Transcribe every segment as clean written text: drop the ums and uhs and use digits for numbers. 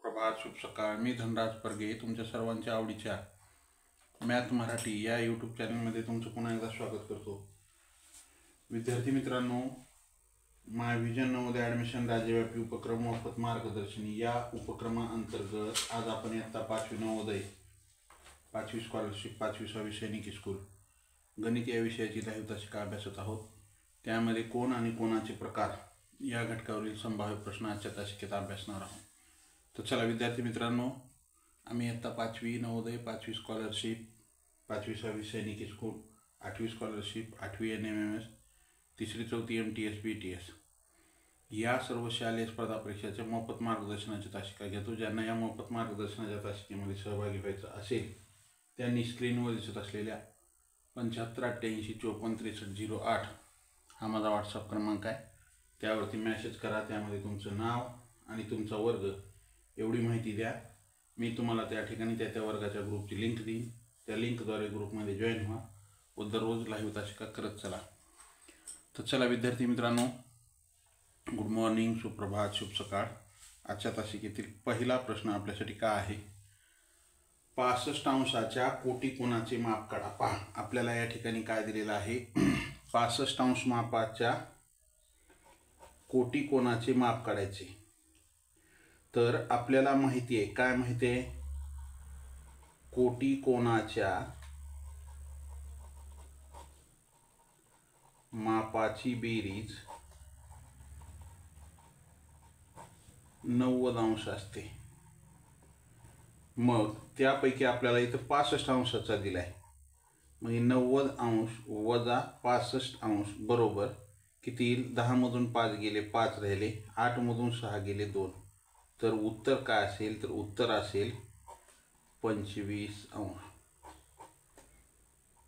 सुप्रभात, शुभ सकाळ. मी धनराज परगे तुमच्या सर्वांच्या आवडीच्या मॅथ मराठी या यूट्यूब चॅनलमध्ये तुमचं पुन्हा एकदा स्वागत करतो. विद्यार्थी मित्रांनो, माय विजन नवोदय ॲडमिशन राज्यव्यापी उपक्रम मोफत मार्गदर्शनी या उपक्रमाअंतर्गत आज आपण इयत्ता 5वी नवोदय, 5वी स्कॉलरशिप, 5वी सैनिकी स्कूल गणित या विषयाची लाईव्ह तासिका अभ्यासत आहोत. त्यामध्ये कोण आणि कोणाचे प्रकार या घटकावरील संभाव्य प्रश्न आजच्या तासिकेत अभ्यासणार आहोत. तर चला विद्यार्थी मित्रांनो, आम्ही इयत्ता 5वी नवोदय, 5वी स्कॉलरशिप, 5वी 6वी सैनिकी स्कूल, 8वी स्कॉलरशिप, 8वी NMMS, 3री 4थी MTS BTS या सर्व शालेय स्पर्धा परीक्षाच्या मोफत मार्गदर्शनाची तासिका घेतो. ज्यांना या मोफत मार्गदर्शनाच्या तासिकेमध्ये सहभागी व्हायचं असेल त्यांनी स्क्रीनवर दिसत असलेल्या 75 88 54 63 08 हा माझा व्हॉट्सअप क्रमांक आहे. त्यावरती मेसेज करा. त्यामध्ये तुमचं नाव आणि तुमचा वर्ग एवढी माहिती द्या. मी तुम्हाला त्या ठिकाणी त्या वर्गाच्या ग्रुपची लिंक देईन. त्या लिंकद्वारे ग्रुपमध्ये जॉईन व्हा व दररोज लाईव्ह तासिका करत चला. तर चला विद्यार्थी मित्रांनो, गुड मॉर्निंग, सुप्रभात, शुभ सकाळ. आजच्या तासिकेतील पहिला प्रश्न आपल्यासाठी काय आहे? 65 अंशाच्या कोटीकोनाचे माप काढा. पहा, आपल्याला या ठिकाणी काय दिलेलं आहे? 65 अंश मापाच्या कोटीकोनाचे माप काढायचे. तर आपल्याला माहिती आहे, काय माहिती आहे? कोटीकोनाच्या मापाची बेरीज 90 अंश असते. मग त्यापैकी आपल्याला इथं 65 अंशाचा दिलाय. मग 90 अंश वजा 65 अंश बरोबर किती येईल? 10 मधून 5 गेले, 5 राहिले. 8 मधून 6 गेले, 2. तर उत्तर काय असेल? तर उत्तर असेल 25 अंश.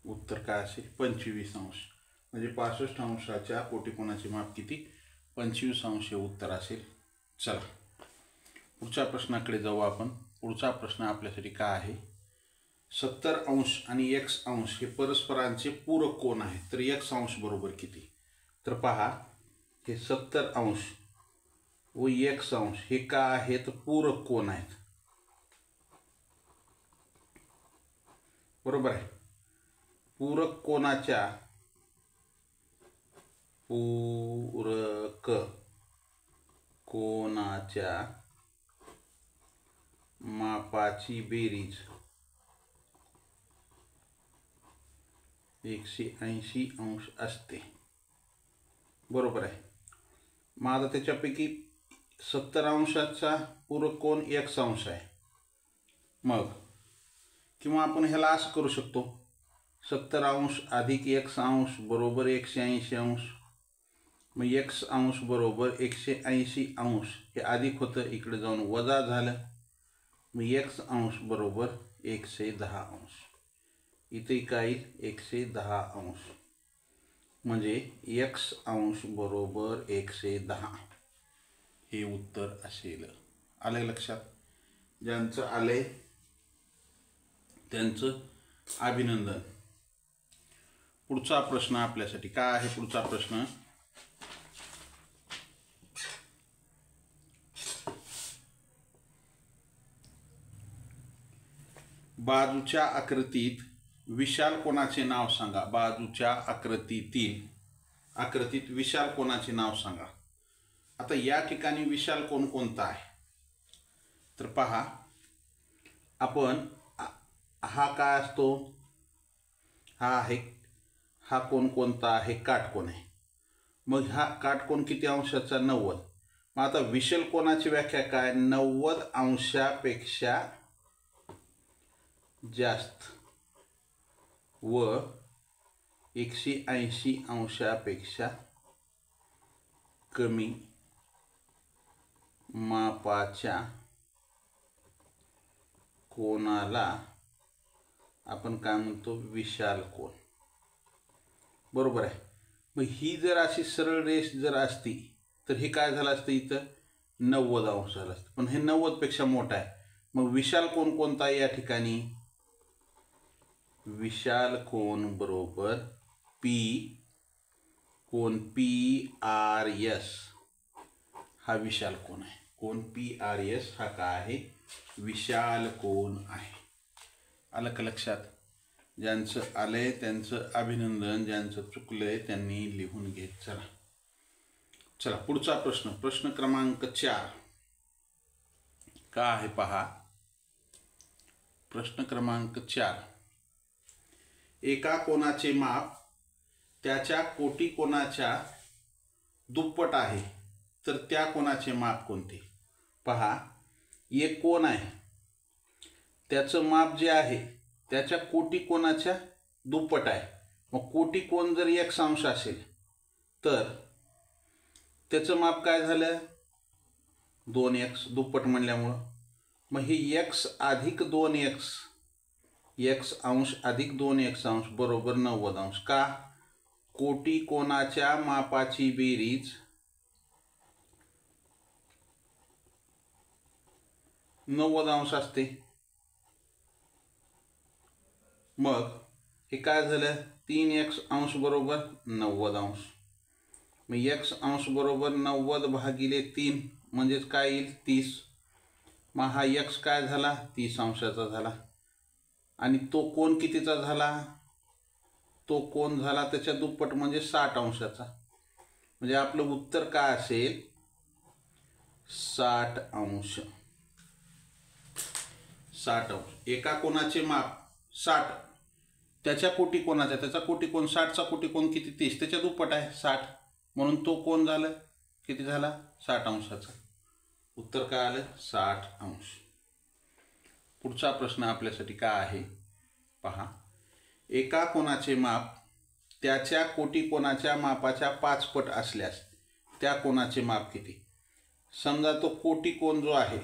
उत्तर काय असेल? 25 अंश. म्हणजे 65 अंशाच्या कोटीकोनाचे माप किती? 25 अंश हे उत्तर असेल. चला पुढच्या प्रश्नाकडे जाऊ आपण. पुढचा प्रश्न आपल्यासाठी काय आहे? 70 अंश आणि x अंश हे परस्परांचे पूरक कोन आहेत. तर x अंश बरोबर किती? तर पहा, हे 70 अंश व x अंश हे काय आहेत? पूरक कोन आहेत. बरोबर आहे. पूरक कोनाच्या मापाची बेरीज 180 अंश असते. बरोबर आहे. मग आता त्याच्यापैकी 70 अंशाचा पूरक कोन x अंश आहे. मग किंवा आपण ह्याला असं करू शकतो, 70 अंश अधिक x अंश बरोबर 180 अंश. मग x अंश बरोबर 180 अंश हे अधिक होतं, इकडे जाऊन वजा झालं. मग x अंश बरोबर 110 अंश. इथे काय येईल? 110 अंश. म्हणजे x अंश बरोबर 110 हे उत्तर असेल. आले लक्षात? ज्यांचं आले त्यांचं अभिनंदन. पुढचा प्रश्न आपल्यासाठी काय आहे? पुढचा प्रश्न बाजूच्या आकृतीत विशाल कोनाचे नाव सांगा. बाजूच्या आकृतीत विशाल कोनाचे नाव सांगा. आता या ठिकाणी विशाल कोन कोणता आहे? तर पहा, आपण हा काय असतो? हा कोन कोणता आहे? काटकोन आहे. मग हा काटकोन किती अंशाचा? 90. मग आता विशाल कोनाची व्याख्या काय? 90 अंशापेक्षा जास्त व 180 अंशापेक्षा कमी मापाच्या कोनाला आपण काय म्हणतो? विशाल कोन. बरोबर आहे. मग ही जर अशी सरळ रेष जर असती तर हे काय झालं असतं? इथं 90 अंश झालं असतं. पण हे 90 पेक्षा मोठं आहे. मग विशाल कोन कोणता आहे या ठिकाणी? विशाल कोन बरोबर कोन PRS हा विशाल कोन आहे. कोन PRS हा काय आहे? विशाल कोन आहे. आलं का लक्षात? ज्यांचं आलंय त्यांचं अभिनंदन, ज्यांचं चुकलंय त्यांनी लिहून घेत चला. चला पुढचा प्रश्न, प्रश्न क्रमांक 4 का आहे पहा. प्रश्न क्रमांक 4, एका कोनाचे माप त्याच्या कोटी कोनाच्या दुप्पट आहे तर त्या कोनाचे माप कोणते? पहा, एक कोन आहे, त्याचं माप जे आहे त्याच्या कोटी कोनाच्या दुप्पट आहे. मग कोटी कोन जर 1 अंश असेल तर त्याचं माप काय झालं? 2x, दुप्पट म्हणल्यामुळं. मग हे x अधिक 2x, x अंश अधिक 2x अंश बरोबर 90 अंश. का? कोटी कोनाच्या मापाची बेरीज 90 अंश असते. मग हे काय झालं? 3x अंश बरोबर 90 अंश. मग x अंश बरोबर 90 भागिले 3 म्हणजेच काय येईल? 30. मग हा x काय झाला? 30 अंशाचा झाला. आणि तो कोन कितीचा झाला? तो कोन झाला त्याच्या दुप्पट म्हणजे 60 अंशाचा. म्हणजे आपलं उत्तर काय असेल? 60 अंश. 60 अंश. एका कोनाचे माप 60, त्याच्या कोटी कोनाचा, त्याचा कोटी कोन 60चा कोटी कोन किती? 30, त्याच्या दुप्पट आहे 60, म्हणून तो कोन झालं किती झाला? 60 अंशाचा. उत्तर काय आलं? 60 अंश. पुढचा प्रश्न आपल्यासाठी काय आहे पहा. एका कोनाचे माप त्याच्या कोटी कोनाच्या मापाच्या 5 पट असल्यास त्या कोनाचे माप किती? समजा तो कोटी कोन जो आहे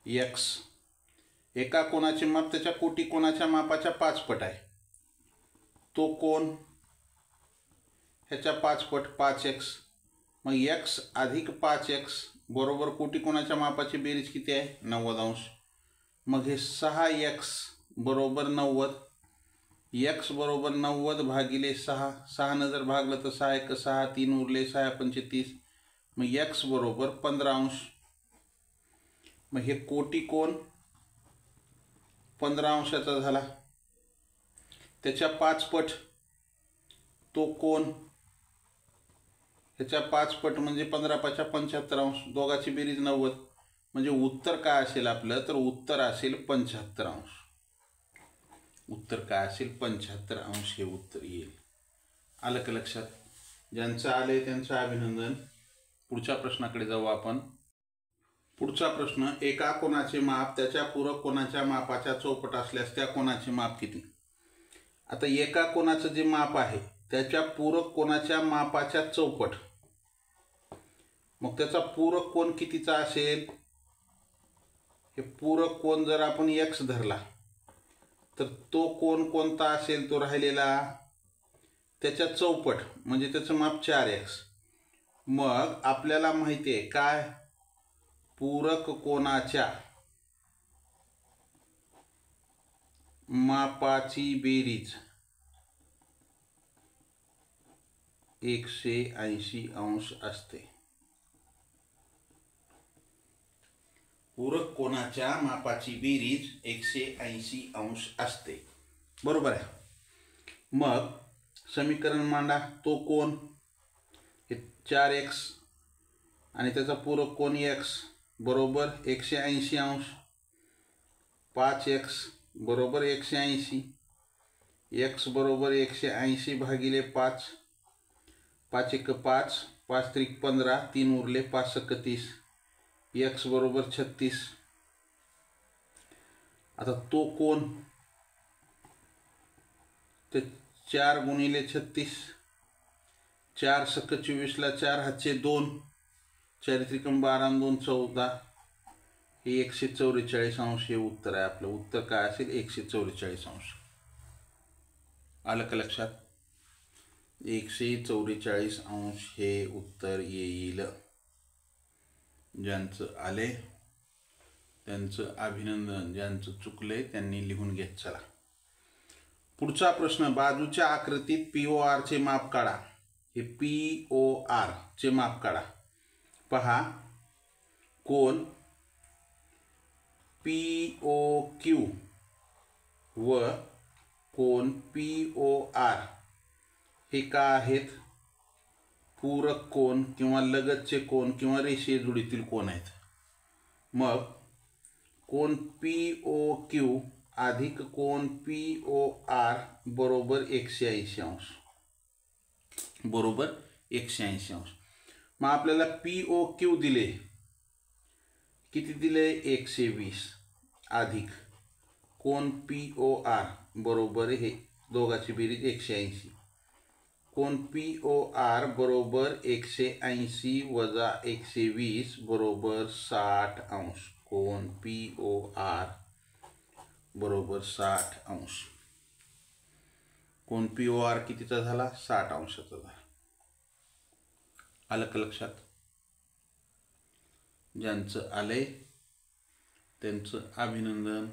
x, एका कोनाचे माप त्याच्या कोटी कोनाच्या मापाच्या 5 पट आहे. तो कोन ह्याच्या 5 पट 5x. मग x अधिक 5x बरोबर कोटी कोनाच्या मापाची बेरीज किती आहे? 90 अंश. मग हे 6x बरोबर 90. x बरोबर 90 भागिले 6, 6 न जर भागलं तर 6 1 6, 3 उरले 6 5 30. मग x बरोबर 15 अंश. मग हे कोटी कोन 15 अंशाचा झाला. त्याच्या 5 पट तो कोन ह्याच्या 5 पट म्हणजे 15 5 75 अंश. दोघाची बेरीज 90. म्हणजे उत्तर काय असेल आपलं? तर उत्तर असेल 75 अंश. उत्तर काय असेल? 75 अंश हे उत्तर येईल. आलं का लक्षात? ज्यांचं आलंय त्यांचं अभिनंदन. पुढच्या प्रश्नाकडे जाऊ आपण. पुढचा प्रश्न, एका कोनाचे माप त्याच्या पूरक कोनाच्या मापाच्या चौपट असल्यास त्या कोनाचे माप किती? आता एका कोनाचं जे माप आहे त्याच्या पूरक कोनाच्या मापाच्या चौपट, मग त्याचा पूरक कोन कितीचा असेल? हे पूरक कोन जर आपण x धरला तर तो कोन कोणता असेल? तो राहिलेला त्याच्या चौपट म्हणजे त्याचं माप 4x. मग आपल्याला माहिती आहे काय? पूरक कोनाच्या मापाची बेरीज 180 अंश असते. पूरक कोनाच्या मापाची बेरीज 180 अंश असते. बरोबर आहे. मग समीकरण मांडा. तो कोन हे 4x आणि त्याचा पूरक कोन x बरोबर 180 अंश. 5x बरोबर 180. x बरोबर 180 भागिले 5, 5 1 5, 5 3 15, 3 उरले 5 1 30. x बरोबर 36. आता तो कोन ते 4 गुणिले 36, 4 सक 24 ला 4 हातचे 2, 4 त्रिकम 12 2 14. हे 144 अंश हे उत्तर आहे आपलं. उत्तर काय असेल? 144 अंश. आलं का लक्षात? 144 अंश हे उत्तर येईल. ज्यांचं आले त्यांचं अभिनंदन, ज्यांचं चुकले त्यांनी लिहून घेत चला. पुढचा प्रश्न, बाजूच्या आकृतीत POR चे माप काढा. हे POR चे माप काढा. पहा, कोन POQ व कोन POR हे का आहेत? पूरक कोन किंवा लगतचे कोन किंवा रेषीय जोडीतील कोन आहेत. मग कोन POQ अधिक कोन POR बरोबर 180 अंश बरोबर 180 अंश. मग आपल्याला POQ दिले, किती दिले? 120 अधिक कोन POR बरोबर हे दोघाची बेरीज 180. कोन POR बरोबर 180 वजा 120 बरोबर 60 अंश. कोन POR बरोबर 60 अंश. कोन POR कितीचा झाला? 60 अंशाचा झाला. आलं का लक्षात? ज्यांचं आले त्यांचं अभिनंदन.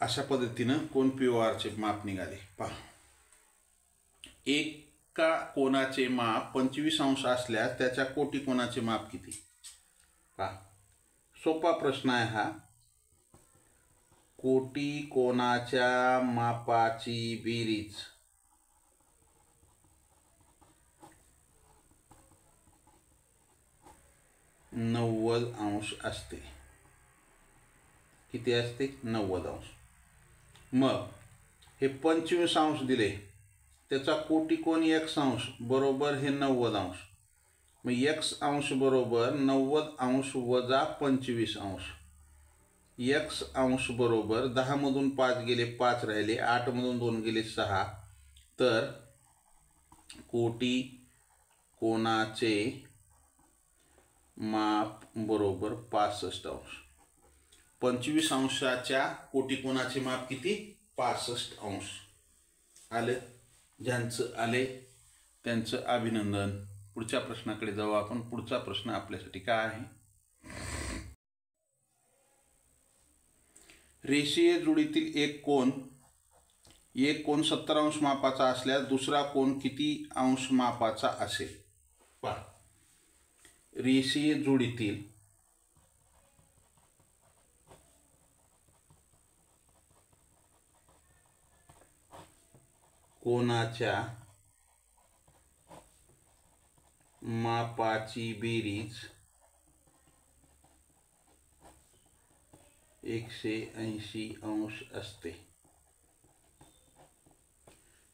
अशा पद्धतीनं कोन POR चे माप निघाले. पहा, एका कोनाचे माप 25 अंश असल्यास त्याच्या कोटी कोनाचे माप किती? पहा, सोपा प्रश्न आहे हा. कोटी कोनाच्या मापाची बेरीज नव्वद अंश असते. किती असते? 90 अंश. मग हे 25 अंश दिले, त्याचा कोटी कोन x अंश बरोबर हे 90 अंश. मग x अंश बरोबर 90 अंश वजा 25 अंश. x अंश बरोबर 10 मधून 5 गेले 5 राहिले, 8 मधून 2 गेले 6. तर कोटी कोनाचे माप बरोबर 65 अंश. 25 अंशाच्या कोटी कोनाचे माप किती? 65 अंश. आले? ज्यांचं आले त्यांचं अभिनंदन. पुढच्या प्रश्नाकडे जाऊ आपण. पुढचा प्रश्न आपल्यासाठी काय आहे? रेषीय जोडीतील एक कोन 70 अंश मापाचा असल्यास दुसरा कोन किती अंश मापाचा असेल? पहा, रेषीय जोडीतील कोनाच्या मापाची बेरीज 180 अंश असते.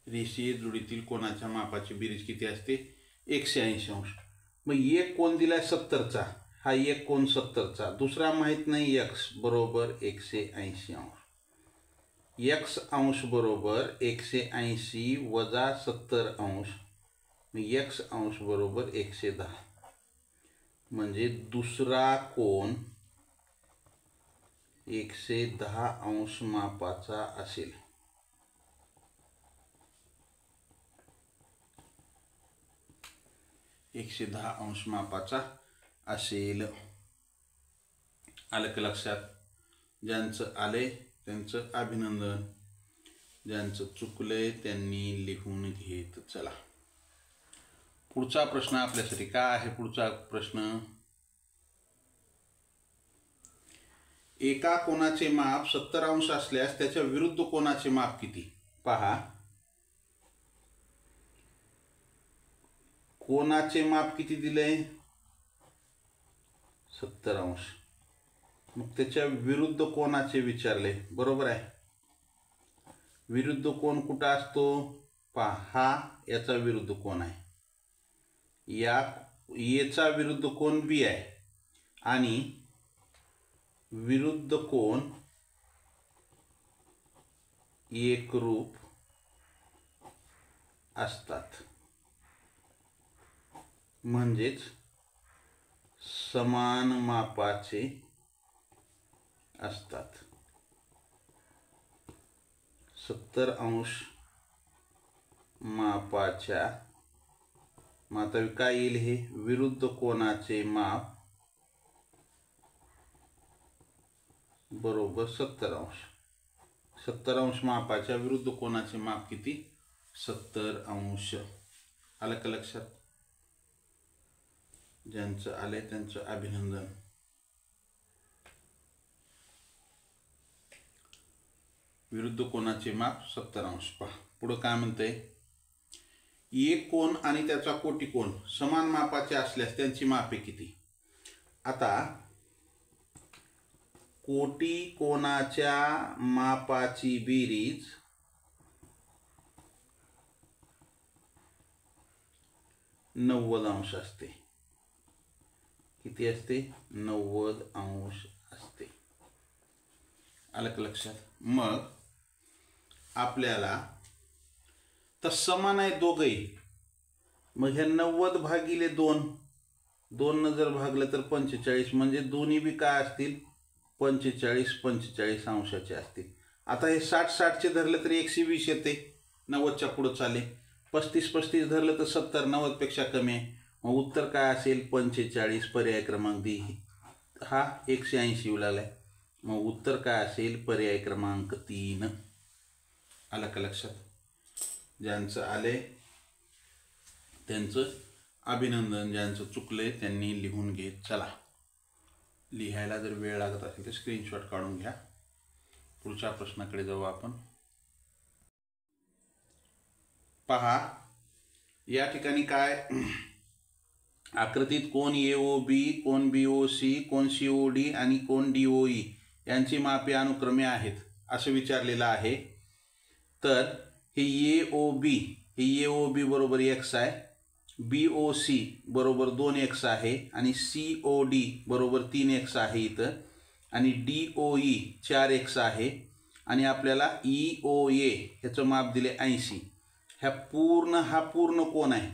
रेषीय जोडीतील कोनाच्या मापाची बेरीज किती असते? 180 अंश. मग एक कोन दिलाय 70चा, हा एक कोन 70चा, दुसरा माहित नाही x बरोबर 180 अंश. x अंश बरोबर 180 वजा 70 अंश. x अंश बरोबर 110. म्हणजे दुसरा कोन 110 अंश मापाचा असेल. अंश मापाचा असेल. आलं का लक्षात? ज्यांचं आले त्यांचं अभिनंदन. ज्यांचं चुकलंय त्यांनी लिहून घेत चला. पुढचा प्रश्न आपल्यासाठी काय आहे? पुढचा प्रश्न, एका कोनाचे माप 70 अंश असल्यास त्याच्या विरुद्ध कोनाचे माप किती? पहा, कोनाचे माप किती दिले? 70 अंश. मग त्याच्या विरुद्ध कोनाचे विचारले, बरोबर आहे. विरुद्ध कोन कुठं असतो? पहा, हा याचा विरुद्ध कोन आहे. याचा विरुद्ध कोन B आहे आणि विरुद्ध कोन एकरूप असतात, म्हणजेच समान मापाचे असतात. 70 अंश मापाच्या माता काय येईल? हे विरुद्ध कोनाचे माप बरोबर 70 अंश. 70 अंश मापाच्या विरुद्ध कोनाचे माप किती? 70 अंश. आलं का लक्षात? ज्यांचं आले त्यांचं अभिनंदन. विरुद्ध कोणाचे माप 70 अंश. पहा पुढं काय म्हणतंय, एक कोन आणि त्याचा कोटी कोन समान मापाचे असल्यास त्यांची मापे किती? आता कोटी कोनाच्या मापाची बेरीज 90 अंश असते. किती असते? 90 अंश असते. आलं का लक्षात? मग आपल्याला तर समान आहे दोघंही. मग ह्या 90 भागिले 2 न जर भागलं तर 45, म्हणजे दोन्ही बी काय असतील? 45 अंशाचे असतील. आता हे 60 धरलं तर 120 येते, 90च्या पुढं चाले. 35 धरलं तर 70, 90 पेक्षा कमी आहे. मग उत्तर काय असेल? 45. पर्याय क्रमांक डी. हा 180 येऊ लागलाय. मग उत्तर काय असेल? पर्याय क्रमांक 3. आलं का लक्षात? ज्यांचं आले त्यांचं अभिनंदन, ज्यांचं चुकले त्यांनी लिहून घेत चला. लिहायला जर वेळ लागत असेल तर स्क्रीनशॉट काढून घ्या. पुढच्या प्रश्नाकडे जाऊ आपण. पहा या ठिकाणी काय, आकृतीत कोन AOB, कोन BOC, कोन COD आणि कोन DOE यांची मापे अनुक्रमे आहेत असं विचारलेलं आहे. तर हे AOB बरोबर x आहे, BOC बरोबर 2x आहे आणि COD बरोबर 3x आहे इथं, आणि DOE 4x आहे, आणि आपल्याला EOA ह्याचं माप दिले 80. हा पूर्ण कोन आहे.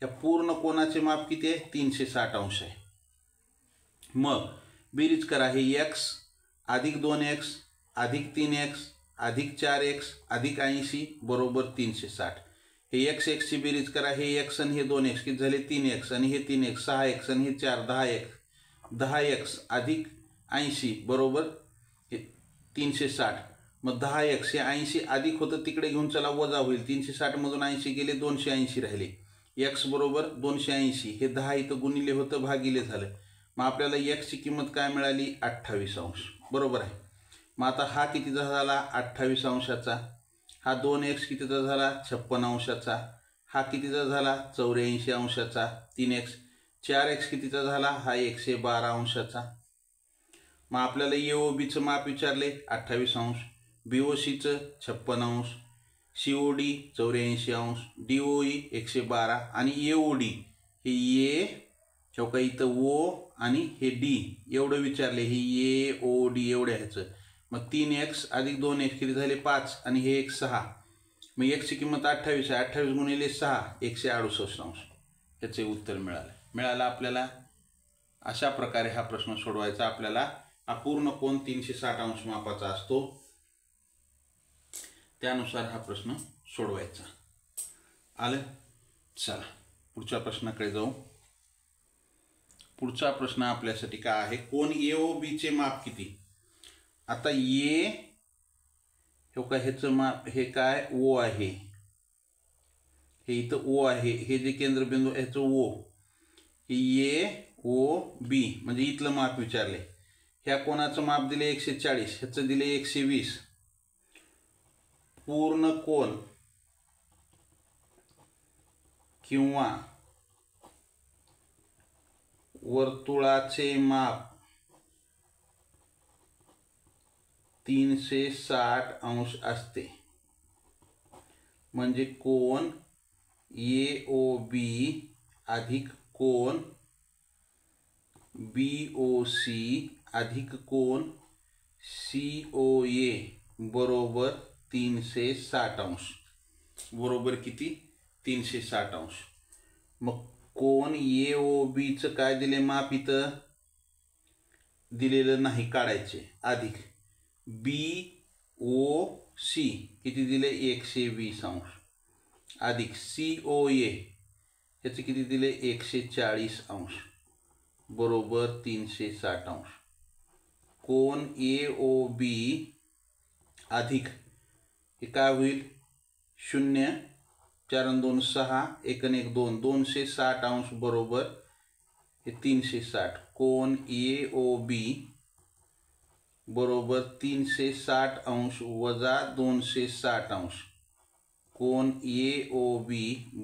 या पूर्ण कोनाचे माप किती आहे? 360 अंश आहे. मग बेरीज करा. हे x अधिक 2x अधिक 3x अधिक 4x अधिक 80 बरोबर 360. हे x ची बेरीज करा. हे x आणि हे 2x किती झाले? 3x आणि हे 3x 6x आणि हे 4 10x अधिक 80 बरोबर 360. मग 10x हे 80 अधिक होतं तिकडे घेऊन चला, वजा होईल. 360 मधून 80 गेले, 280 राहिले. x बरोबर 280. हे 10 इथं गुणिले होतं, भागिले झालं. मग आपल्याला x ची किंमत काय मिळाली? 28 अंश. बरोबर आहे. मग आता हा कितीचा झाला? 28 अंशाचा. हा 2x कितीचा झाला? 56 अंशाचा. हा कितीचा झाला? 84 अंशाचा. 3x. 4x कितीचा झाला? हा 112 अंशाचा. मग आपल्याला AOBचं माप विचारले 28 अंश, BOCचं 56 अंश, COD 84 अंश, DOE 112 आणि AOD हे चौका इथं O आणि हे D एवढं विचारले. हे AOD एवढं ह्याचं. मग 3x अधिक 2x किती झाले? 5 आणि हे 6. मग x ची किंमत 28 आहे. 28 गुणिले 6 168 अंश. याचे उत्तर मिळालं आपल्याला. अशा प्रकारे हा प्रश्न सोडवायचा. आपल्याला अपूर्ण कोन 360 अंश मापाचा असतो, त्यानुसार हा प्रश्न सोडवायचा. आलं? चला पुढच्या प्रश्नाकडे जाऊ. पुढचा प्रश्न आपल्यासाठी काय आहे? कोन AOB चे माप किती? आता ह्याचं माप हे काय? O आहे. हे इथं O आहे. हे जे केंद्रबिंदू ह्याचं O, हे AOB म्हणजे इथलं माप विचारले. ह्या कोणाचं माप दिले 140, ह्याचं दिले 120. पूर्ण कोन किंवा वर्तुळाचे माप 360 अंश असते. म्हणजे कोन AOB अधिक कोन BOC अधिक कोन COA बरोबर 360 अंश. बरोबर किती? 360 अंश. मग कोन AOBचं काय दिले माप? इथं दिलेलं नाही, काढायचे. अधिक BOC किती दिले? 120 अंश. अधिक COA ह्याचे किती दिले? 140 अंश बरोबर 360 अंश. कोन AOB अधिक हे काय होईल? 0 4 आणि 2 6, 1 आणि 1 2, 260 अंश बरोबर हे 360. कोन AOB बरोबर 360 अंश वजा 260 अंश. कोन AOB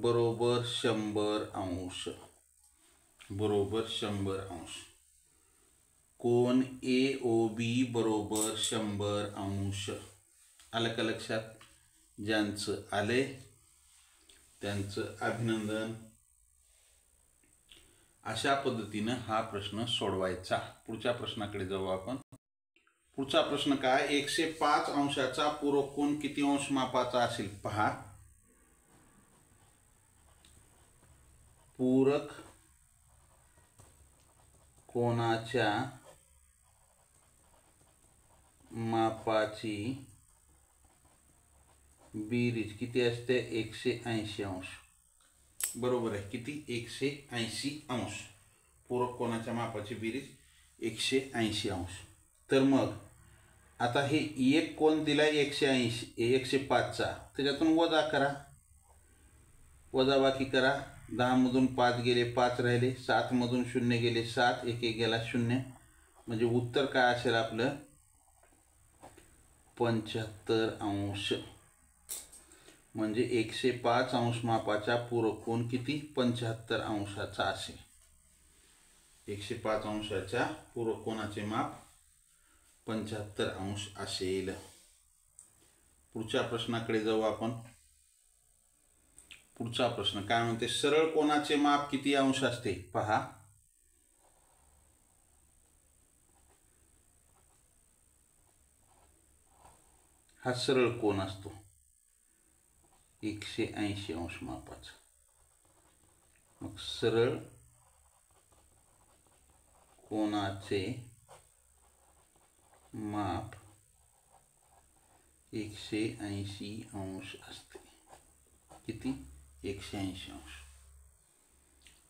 बरोबर 100 अंश. बरोबर 100 अंश. कोन AOB बरोबर 100 अंश. आलं का लक्षात? ज्यांचं आले त्यांचं अभिनंदन. अशा पद्धतीनं हा प्रश्न सोडवायचा. पुढच्या प्रश्नाकडे जाऊ आपण. पुढचा प्रश्न काय? 105 अंशाचा पूरक कोन किती अंश मापाचा असेल? पहा, पूरक कोनाच्या मापाची बेरीज किती असते? 180 अंश. बरोबर आहे. किती? 180 अंश. पूरक कोनाच्या मापाची बेरीज 180 अंश. तर मग आता हे एक कोन दिलाय 180 105चा, त्याच्यातून वजा करा, वजाबाकी करा. 10 मधून 5 गेले, 5 राहिले. 7 मधून 0 गेले, 7, 1 1 गेला 0. म्हणजे उत्तर काय असेल आपलं? 75 अंश. म्हणजे 105 अंश मापाचा पूरक कोन किती? 75 अंशाचा असेल. 105 अंशाच्या पूरक कोनाचे माप 75 अंश असेल. पुढच्या प्रश्नाकडे जाऊ आपण. पुढचा प्रश्न काय म्हणते? सरळ कोनाचे माप किती अंश असते? पहा, हा सरळ कोन असतो 180 अंश मापाचा. मग सरळ कोनाचे माप 180 अंश असते. किती? 180 अंश.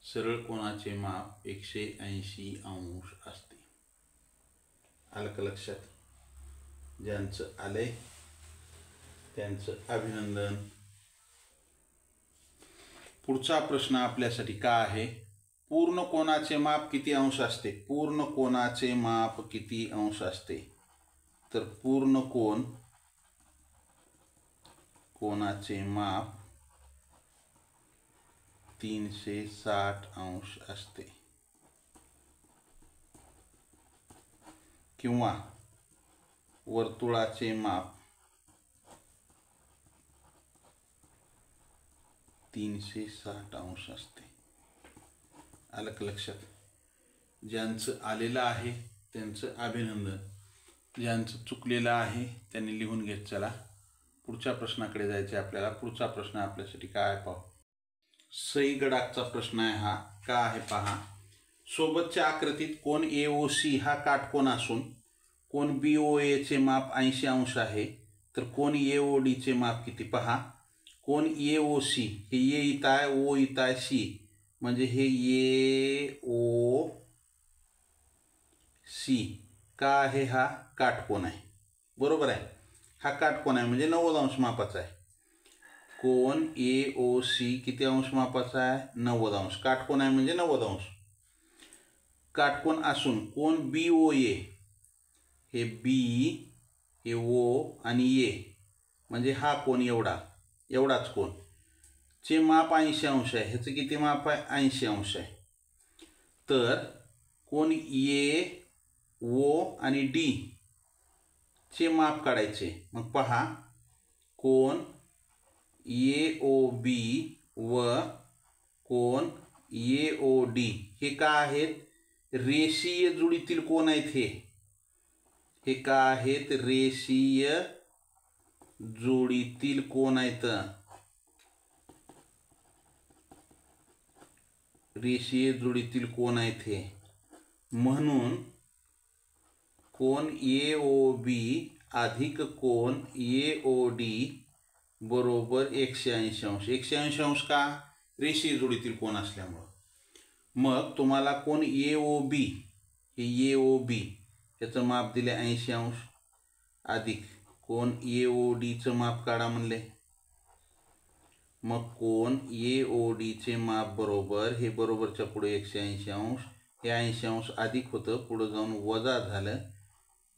सरळ कोनाचे माप 180 अंश असते. आलं का लक्षात? ज्यांचं आले त्यांचं अभिनंदन. पुढचा प्रश्न आपल्यासाठी काय आहे? पूर्ण कोनाचे माप किती अंश असते? पूर्ण कोनाचे माप किती अंश असते? तर पूर्ण कोनाचे माप 360 अंश असते. किंवा वर्तुळाचे माप 360 अंश असते. आलं का लक्षात? ज्यांचं आलेलं आहे त्यांचं अभिनंदन. ज्यांचं चुकलेलं आहे त्यांनी लिहून घेत चला. पुढच्या प्रश्नाकडे जायचे आपल्याला. पुढचा प्रश्न आपल्यासाठी काय आहे पाहू. सई गडाखचा प्रश्न आहे हा. का आहे पहा. सोबतच्या आकृतीत कोन AOC हा काटकोन असून कोन BOA चे माप 80 अंश आहे. तर कोन AOD चे माप किती? पहा, कोन AOC हे ए इथं आहे, ओ इथं आहे, C म्हणजे हे AOC का आहे? हा काटकोन आहे. बरोबर आहे. हा काटकोन आहे म्हणजे 90 अंश मापाचा आहे. कोन AOC किती अंश मापाचा आहे? 90 अंश. काटकोन आहे म्हणजे 90 अंश. काटकोन असून कोन BOA हे B हे O आणि A म्हणजे हा कोन एवढाच कोन चे माप 80 अंश आहे. ह्याचं किती माप आहे? 80 अंश आहे. तर कोन AO आणि D चे माप काढायचे. मग पहा, कोन AOB व कोन AOD हे का आहेत? रेषीय जुळीतील कोन आहेत. हे का आहेत? रेषीय जोडीतील कोन आहेत. रेषीय जोडीतील कोन आहेत हे. म्हणून कोन AOB अधिक कोन AOD बरोबर 180 अंश. 180 अंश का? रेषीय जोडीतील कोन असल्यामुळं. मग तुम्हाला कोन AOB हे AOB याचं माप दिले 80 अंश अधिक कोन AOD चं माप काढा म्हणले. मग कोण AOD चे माप बरोबर, हे बरोबरच्या पुढे 180 अंश, हे 80 अंश अधिक होतं, पुढे जाऊन वजा झालं,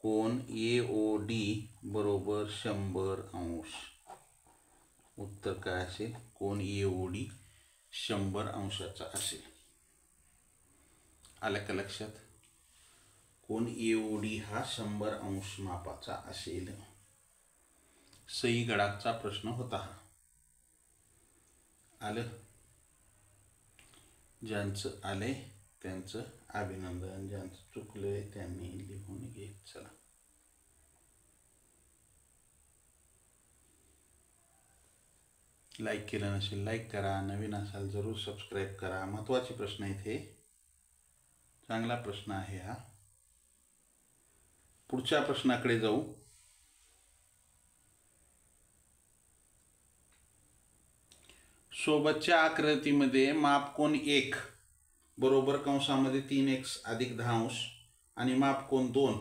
कोण AOD बरोबर 100 अंश. उत्तर काय असेल? कोण AOD 100 अंशाचा असेल. आलं का लक्षात? कोण AOD हा 100 अंश मापाचा असेल. सई गडाखचा प्रश्न होता हा. आलं? ज्यांचं आले त्यांचं अभिनंदन, ज्यांचं चुकलंय त्यांनी लिहून घे. चला, लाईक केलं नसेल लाईक करा, नवीन असाल जरूर सबस्क्राईब करा. महत्त्वाचे प्रश्न आहेत हे, चांगला प्रश्न आहे हा. पुढच्या प्रश्नाकडे जाऊ. सोबतच्या आकृतीमध्ये मापकोन 1 बरोबर कंसामध्ये 3x अधिक 10 अंश आणि मापकोन 2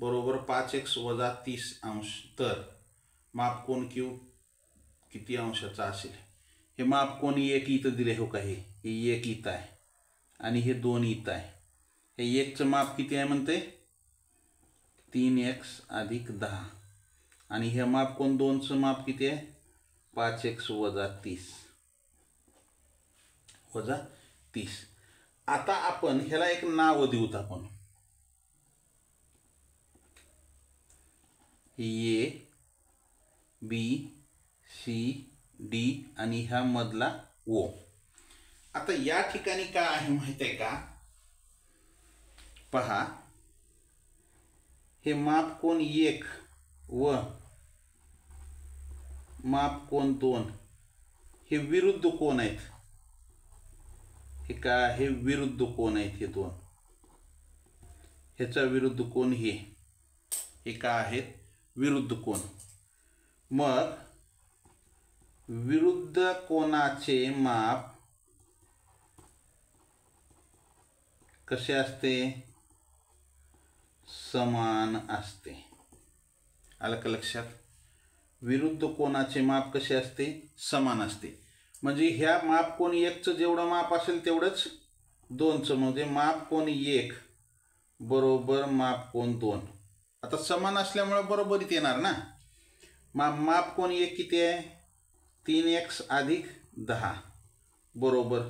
बरोबर 5x वजा 30 अंश, तर मापकोन Q किती अंशाचा असेल? हे मापकोन 1 इथं दिले हो का? हे 1 इथं आहे आणि हे 2 इथं आहे. हे 1चं माप किती आहे म्हणते? 3x अधिक 10 आणि हे मापकोन 2चं माप किती आहे? 5x वजा 30 वजा 30. आता आपण ह्याला एक नाव देऊत. आपण A B C D आणि ह्या मधला O. आता या ठिकाणी काय आहे माहित आहे का? पहा, हे मापकोन 1 व मापकोन 2 हे विरुद्ध कोण आहेत. हे काय? हे विरुद्ध कोण आहेत. हे दोन, ह्याचा विरुद्ध कोण हे काय आहेत? विरुद्ध कोण. मग विरुद्ध कोणाचे माप कसे असते? समान असते. आलं का लक्षात? विरुद्ध कोणाचे माप कसे असते? समान असते. म्हणजे ह्या मापकोन 1चं जेवढं माप असेल तेवढंच 2चं, म्हणजे मापकोन 1 बरोबर मापकोन 2. आता समान असल्यामुळे बरोबरीत येणार ना. मापकोन 1 किती आहे? 3x अधिक 10 बरोबर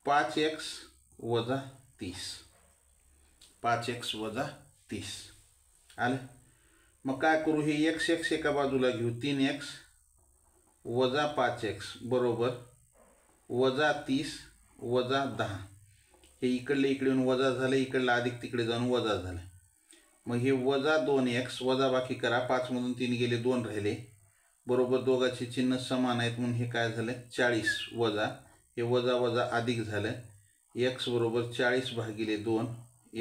5x वजा 30. 5x वजा 30. आलं? मग काय करू? हे x एका बाजूला घेऊ. 3x वजा 5x बरोबर वजा 30 वजा 10. हे इकडले इकडे येऊन वजा झालं, इकडला अधिक तिकडे जाऊन वजा झालं. मग हे वजा 2x वजा बाकी करा. 5 मधून 3 गेले, 2 राहिले, बरोबर दोघांचे चिन्ह समान आहेत म्हणून हे काय झालं? 40 वजा हे वजा वजा अधिक झालं. x बरोबर 40 भागिले 2.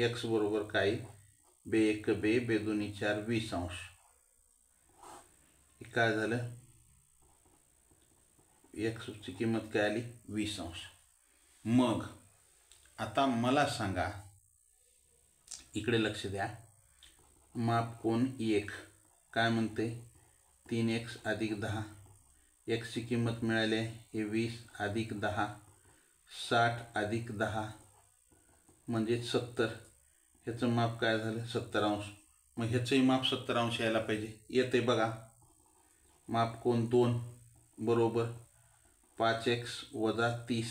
x बरोबर काय? बे 1 बे, बे 2 4, 20 अंश. हे काय झालं? x ची किंमत काय आली? 20 अंश. मग आता मला सांगा, इकडे लक्ष द्या. मापकोन 1 काय म्हणते? 3x अधिक 10. x ची किंमत मिळाली हे 20 अधिक 10 60 अधिक 10 म्हणजे 70. ह्याचं माप काय झालं? 70 अंश. मग ह्याचंही माप 70 अंश यायला पाहिजे. येते बघा. मापकोन 2 बरोबर 5x वजा 30.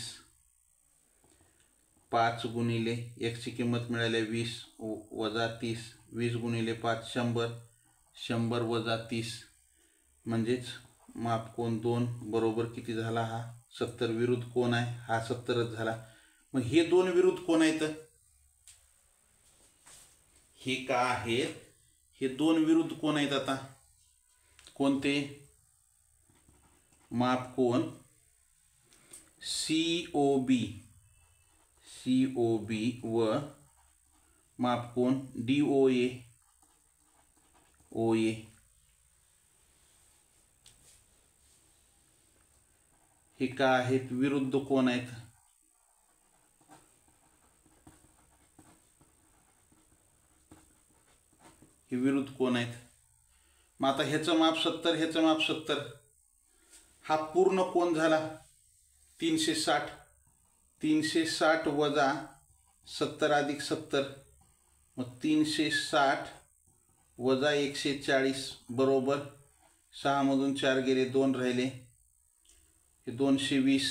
5 गुणिले x ची किंमत मिळाली 20 वजा 30. 20 गुणिले 5 100. 100 वजा 30 म्हणजेच मापकोन 2 बरोबर किती झाला? हा 70. विरुद्ध कोण आहे? हा 70च झाला. मग हे दोन विरुद्ध कोण आहेत? हे का आहेत? हे दोन विरुद्ध कोण आहेत? आता कोणते? मापकोन COB व मापकोन DOA हे का आहेत? विरुद्ध कोण आहेत? हे विरुद्ध कोण आहेत? मग आता ह्याचं माप 70, ह्याचं माप 70. हा पूर्ण कोन झाला 360, 360 वजा 70 अधिक 70, मग 360 वजा 140 बरोबर 6 मधून 4 गेले 2 राहिले, हे 220.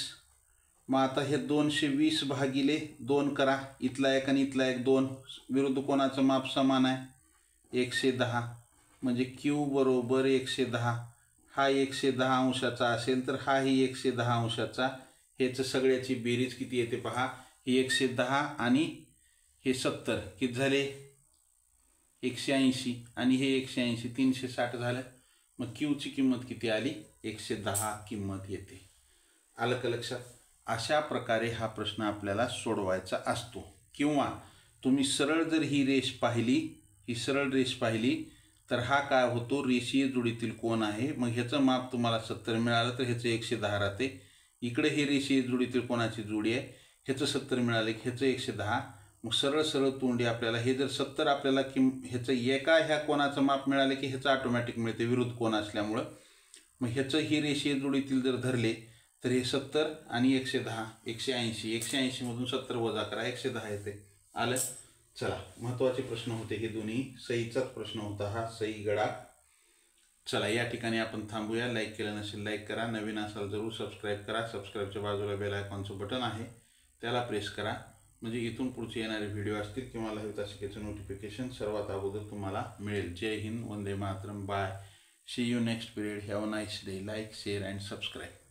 मग आता हे 220 भागिले 2 करा, इथला एक आणि इथला एक 2, विरुद्ध कोणाचं माप समान आहे 110, म्हणजे Q बरोबर 110. हा 110 अंशाचा असेल तर हाही 110 अंशाचा. ह्याचं सगळ्याची बेरीज किती येते पहा, हे 110 आणि हे 70 किती झाले 180 आणि हे 180, 360 झालं. मग Qची किंमत किती आली 110 किंमत येते. आलं का लक्षात? अशा प्रकारे हा प्रश्न आपल्याला सोडवायचा असतो. किंवा तुम्ही सरळ जर ही रेष पाहिली, ही सरळ रेष पाहिली तर हा काय होतो, रेषीय जोडीतील कोन आहे. मग ह्याचं माप तुम्हाला 70 मिळालं तर ह्याचं 110 राहते. इकडे हे रेषीय जोडीतील कोणाची जोडी आहे, ह्याचं 70 मिळालं की ह्याचं 110. मग सरळ सरळ तोंडी आपल्याला हे जर 70 आपल्याला ह्याचं एका ह्या कोणाचं माप मिळालं की ह्याचं ऑटोमॅटिक मिळते विरुद्ध कोन असल्यामुळं. मग ह्याचं ही रेषीय जोडीतील जर धरले तर हे 70 आणि 110 180, 180 मधून 70 वजा करा 110 येते. आलं? चला, महत्त्वाचे प्रश्न होते हे दोन्ही. सहीचाच प्रश्न होता हा, सही गडा. चला या ठिकाणी आपण थांबूया. लाईक केलं नसेल लाईक करा, नवीन असाल जरूर सबस्क्राईब करा. सबस्क्राईबच्या बाजूला बेल आयकॉनचं बटन आहे त्याला प्रेस करा, म्हणजे इथून पुढचे येणारे व्हिडिओ असतील किंवा लाईव्ह तासिकेचं नोटिफिकेशन सर्वात अगोदर तुम्हाला मिळेल. जय हिंद, वंदे मातरम, bye, see you next period. Have a nice day. Like, share and subscribe.